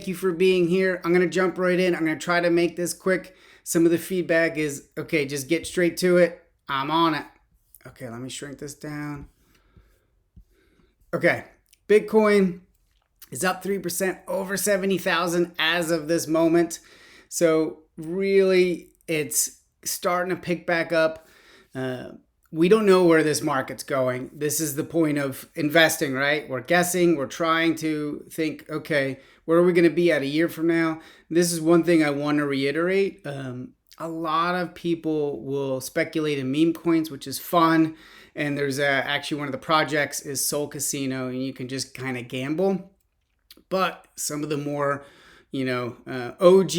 Thank you for being here. I'm going to jump right in. I'm going to try to make this quick. Some of the feedback is, okay, just get straight to it. I'm on it. Okay, let me shrink this down. Okay, Bitcoin is up 3%, over 70,000 as of this moment. So really, it's starting to pick back up. We don't know where this market's going. This is the point of investing, right? We're guessing, we're trying to think, okay, where are we going to be at a year from now? This is one thing I want to reiterate. A lot of people will speculate in meme coins, which is fun. And there's actually one of the projects is Sol Casino, and you can just kind of gamble. But some of the more, OG,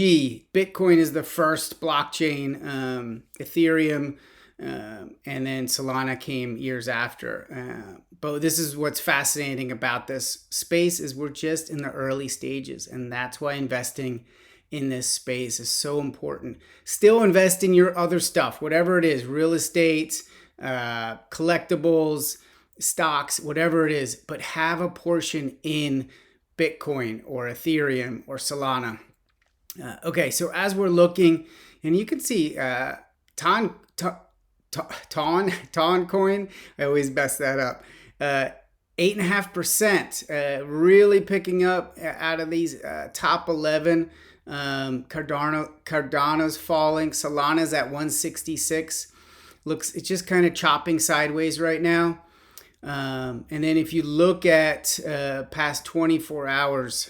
Bitcoin is the first blockchain, Ethereum, and then Solana came years after. But this is what's fascinating about this space is we're just in the early stages, and that's why investing in this space is so important. Still invest in your other stuff, whatever it is, real estate, collectibles, stocks, whatever it is, but have a portion in Bitcoin or Ethereum or Solana. Okay, so as we're looking, and you can see Ton coin, I always mess that up. 8.5%, really picking up out of these top 11. Cardano's falling. Solana's at 166. It's just kind of chopping sideways right now. And then if you look at past 24 hours,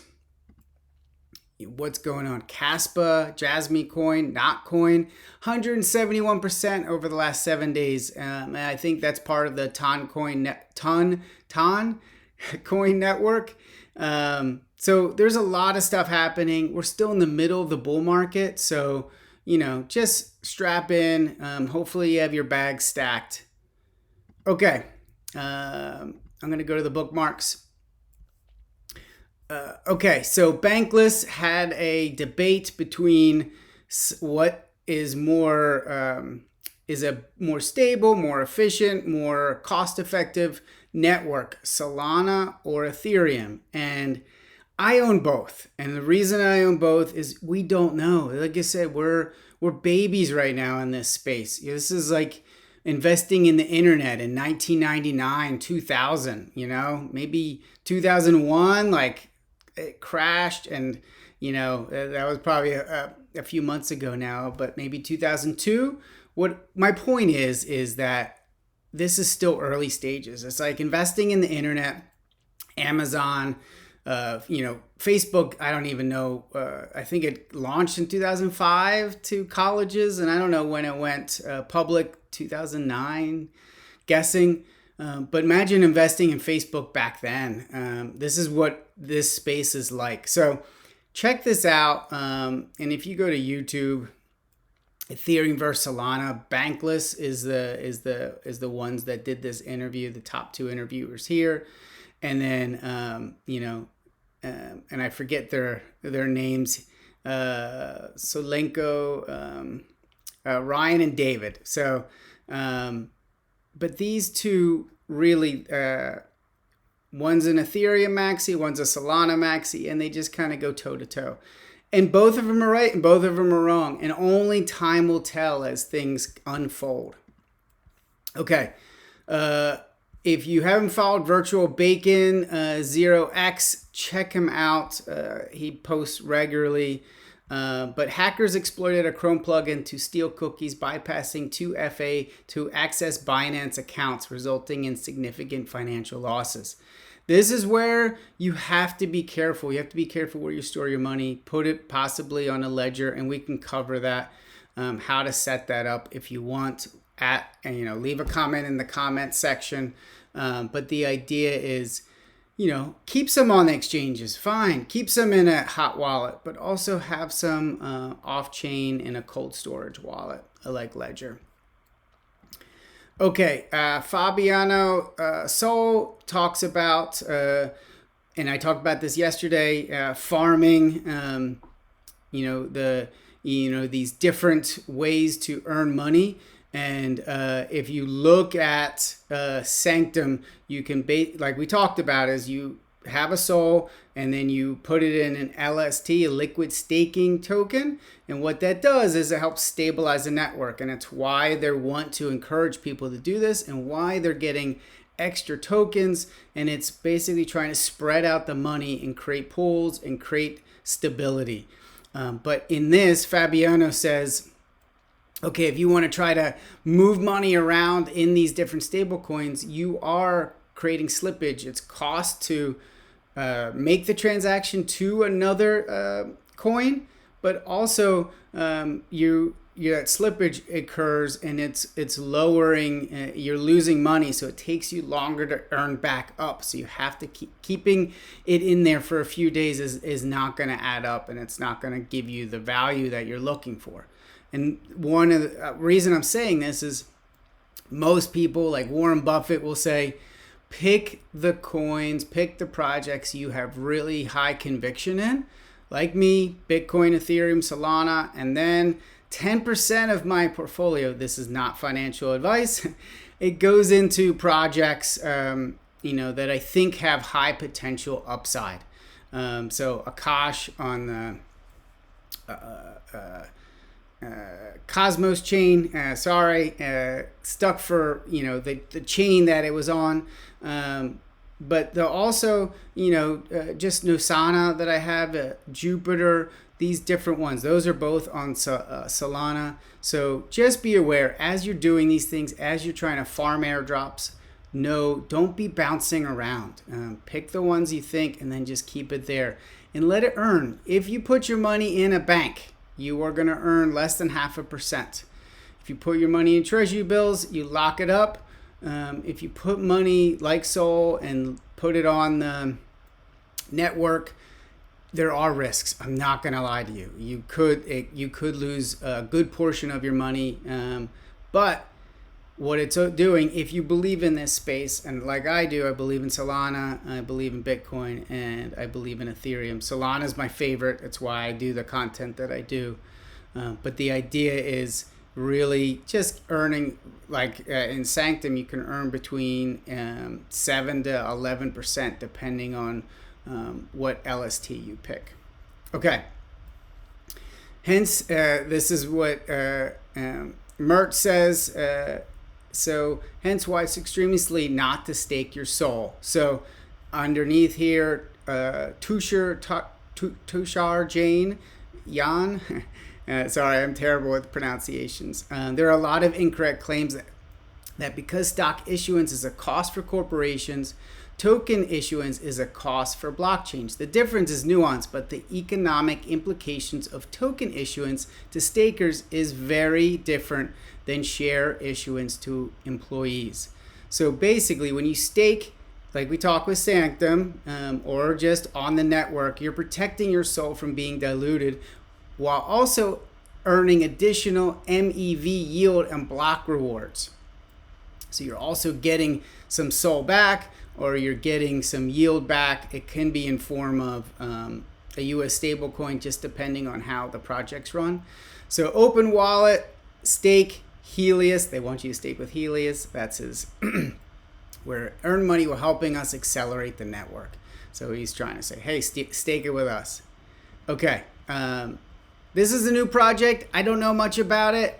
what's going on? Caspa, Jasmy coin, Not coin, 171% over the last 7 days. And I think that's part of the Ton coin network. So there's a lot of stuff happening. We're still in the middle of the bull market. So, just strap in. Hopefully you have your bag stacked. Okay. I'm going to go to the bookmarks. Okay, so Bankless had a debate between what is more is a more stable, more efficient, more cost-effective network, Solana or Ethereum, and I own both. And the reason I own both is we don't know. Like I said, we're babies right now in this space. This is like investing in the internet in 1999, 2000. Maybe 2001, like. It crashed, and that was probably a few months ago now, but maybe 2002. What my point is that this is still early stages. It's like investing in the internet, Amazon, Facebook. I don't even know. I think it launched in 2005 to colleges, and I don't know when it went public. 2009, guessing. But imagine investing in Facebook back then. This is what this space is like. So check this out. And if you go to YouTube, Ethereum versus Solana, Bankless is the ones that did this interview. The top two interviewers here, and then and I forget their names. Solenko, Ryan, and David. So. But these two really, one's an Ethereum maxi, one's a Solana maxi, and they just kind of go toe to toe. And both of them are right and both of them are wrong. And only time will tell as things unfold. Okay. If you haven't followed Virtual Bacon 0x, check him out. He posts regularly. But hackers exploited a Chrome plugin to steal cookies, bypassing 2FA to access Binance accounts, resulting in significant financial losses. This is where you have to be careful. You have to be careful where you store your money. Put it possibly on a ledger, and we can cover that, how to set that up if you want. Leave a comment in the comment section. But the idea is, keep some on the exchanges, fine. Keep some in a hot wallet, but also have some off-chain in a cold storage wallet, like Ledger. Okay, Fabiano Sol talks about, and I talked about this yesterday, farming, these different ways to earn money. And if you look at Sanctum, you can like we talked about, is you have a SOL and then you put it in an LST, a liquid staking token. And what that does is it helps stabilize the network. And it's why they want to encourage people to do this and why they're getting extra tokens. And it's basically trying to spread out the money and create pools and create stability. But in this, Fabiano says, okay, if you want to try to move money around in these different stable coins, you are creating slippage. It's cost to make the transaction to another coin, but also that slippage occurs and it's lowering, you're losing money, so it takes you longer to earn back up. So you have to keeping it in there for a few days is not going to add up, and it's not going to give you the value that you're looking for. And one of the reason I'm saying this is most people, like Warren Buffett, will say, pick the coins, pick the projects you have really high conviction in, like me, Bitcoin, Ethereum, Solana, and then 10% of my portfolio, this is not financial advice, it goes into projects that I think have high potential upside. So Akash on the Cosmos chain, stuck for the chain that it was on, but they're also just Nosana that I have, Jupiter, these different ones, those are both on Solana. So just be aware as you're doing these things, as you're trying to farm airdrops, don't be bouncing around. Pick the ones you think and then just keep it there and let it earn. If you put your money in a bank, you are going to earn less than 0.5%. If you put your money in treasury bills, you lock it up. If you put money like Sol and put it on the network, there are risks. I'm not going to lie to you. You could lose a good portion of your money. But what it's doing, if you believe in this space, and like I do, I believe in Solana, I believe in Bitcoin, and I believe in Ethereum. Solana is my favorite. It's why I do the content that I do. But the idea is really just earning, like in Sanctum, you can earn between 7 to 11% depending on what LST you pick. Okay. Hence, this is what Mert says. So hence why it's extremely silly not to stake your SOL. So underneath here, Tushar Jain, Yan. Sorry, I'm terrible with pronunciations. There are a lot of incorrect claims that because stock issuance is a cost for corporations, token issuance is a cost for blockchains. The difference is nuanced, but the economic implications of token issuance to stakers is very different than share issuance to employees. So basically, when you stake, like we talk with Sanctum, or just on the network, you're protecting your SOL from being diluted while also earning additional MEV yield and block rewards. So you're also getting some SOL back, or you're getting some yield back. It can be in form of a US stablecoin, just depending on how the projects run. So open wallet, stake Helios. They want you to stake with Helios. That's his where Earn Money were helping us accelerate the network. So he's trying to say, hey, stake it with us. Okay. This is a new project. I don't know much about it.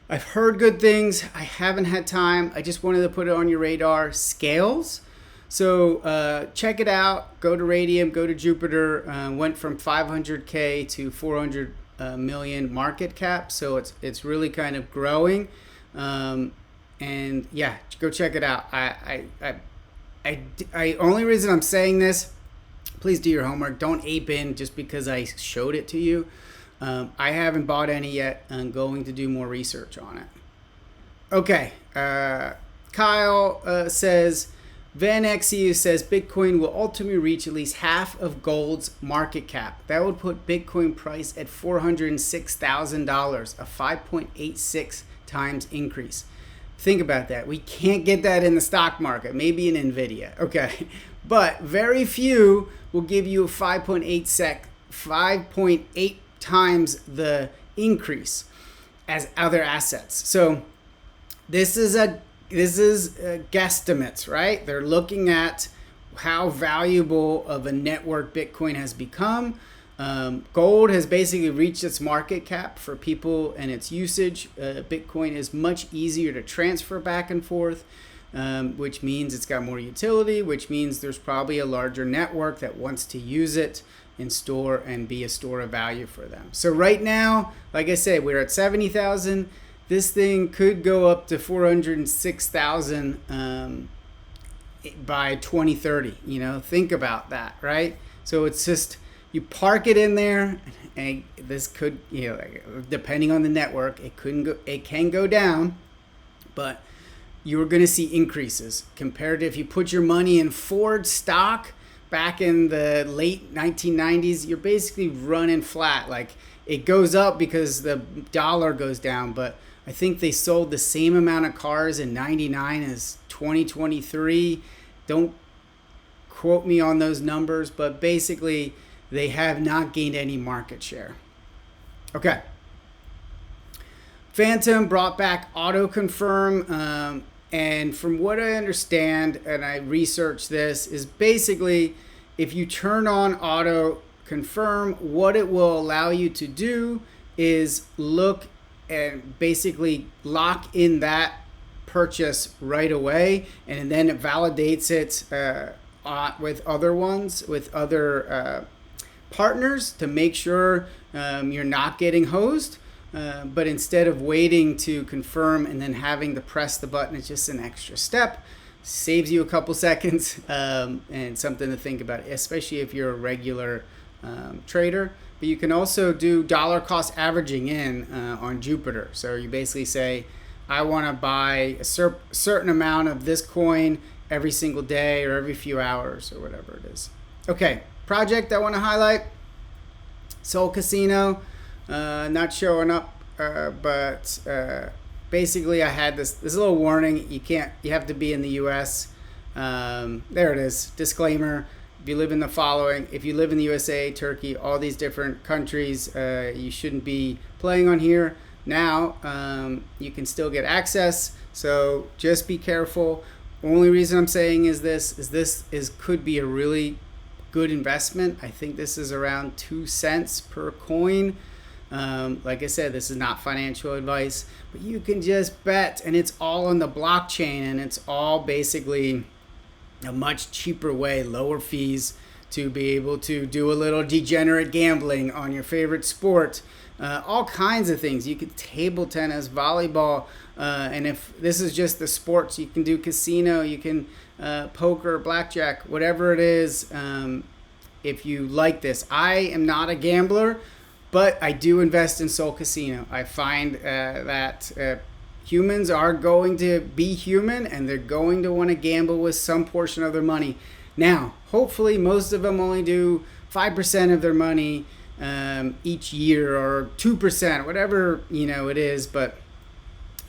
I've heard good things. I haven't had time. I just wanted to put it on your radar. Scales. So check it out. Go to Radium, go to Jupiter. Went from 500K to 400 million market cap. So it's really kind of growing. And yeah, go check it out. I only reason I'm saying this, please do your homework. Don't ape in just because I showed it to you. I haven't bought any yet. I'm going to do more research on it. Okay. Kyle says, VanXU says Bitcoin will ultimately reach at least half of gold's market cap. That would put Bitcoin price at $406,000, a 5.86 times increase. Think about that. We can't get that in the stock market, maybe in Nvidia. Okay. But very few will give you a 5.8 times the increase as other assets. So this is guesstimates, right? They're looking at how valuable of a network Bitcoin has become. Gold has basically reached its market cap for people and its usage. Bitcoin is much easier to transfer back and forth, which means it's got more utility, which means there's probably a larger network that wants to use it and store and be a store of value for them. So right now, like I said, we're at 70,000. This thing could go up to 406,000 by 2030. You know, think about that, right? So it's just, you park it in there, and this could, you know, depending on the network, it can go down, but you're going to see increases compared to if you put your money in Ford stock back in the late 1990s. You're basically running flat. Like, it goes up because the dollar goes down, but I think they sold the same amount of cars in 99 as 2023. Don't quote me on those numbers, but basically they have not gained any market share. Okay. Phantom brought back auto confirm, and from what I understand, and I researched this, is basically if you turn on auto confirm, what it will allow you to do is look and basically lock in that purchase right away, and then it validates it with other ones, with other partners, to make sure you're not getting hosed. But instead of waiting to confirm and then having to press the button, it's just an extra step. Saves you a couple seconds, and something to think about, especially if you're a regular trader. But you can also do dollar cost averaging in on Jupiter. So you basically say, I want to buy a certain amount of this coin every single day or every few hours or whatever it is. Okay, project I want to highlight, Sol Casino. Not showing up, but basically I had this little warning. You have to be in the US. There it is, disclaimer. If you live in the USA, Turkey, all these different countries, you shouldn't be playing on here. Now, you can still get access, so just be careful. Only reason I'm saying is this could be a really good investment. I think this is around 2 cents per coin. Like I said, this is not financial advice, but you can just bet, and it's all on the blockchain, and it's all basically a much cheaper way, lower fees, to be able to do a little degenerate gambling on your favorite sport. All kinds of things. You could table tennis, volleyball, and if this is just the sports, you can do casino, you can poker, blackjack, whatever it is. If you like this, I am not a gambler, but I do invest in Sol Casino. I find that humans are going to be human, and they're going to want to gamble with some portion of their money. Now, hopefully most of them only do 5% of their money each year, or 2%, whatever it is. But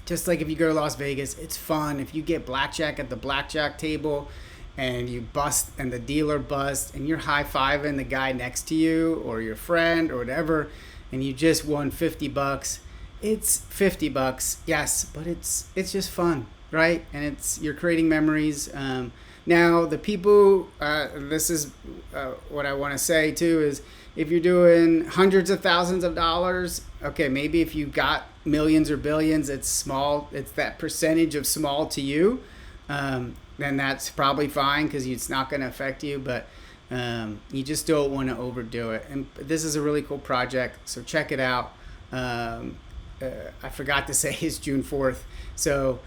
just like if you go to Las Vegas, it's fun. If you get blackjack at the blackjack table and you bust and the dealer busts and you're high-fiving the guy next to you or your friend or whatever, and you just won $50, it's $50, yes, but it's just fun, right? And you're creating memories. Now, the people, this is what I want to say too, is if you're doing hundreds of thousands of dollars, okay, maybe if you got millions or billions, it's small. It's that percentage of small to you. Then that's probably fine because it's not going to affect you. But you just don't want to overdo it. And this is a really cool project, so check it out. I forgot to say it's June 4th. So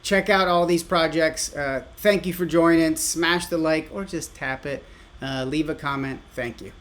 check out all these projects. Thank you for joining. Smash the like or just tap it. Leave a comment. Thank you.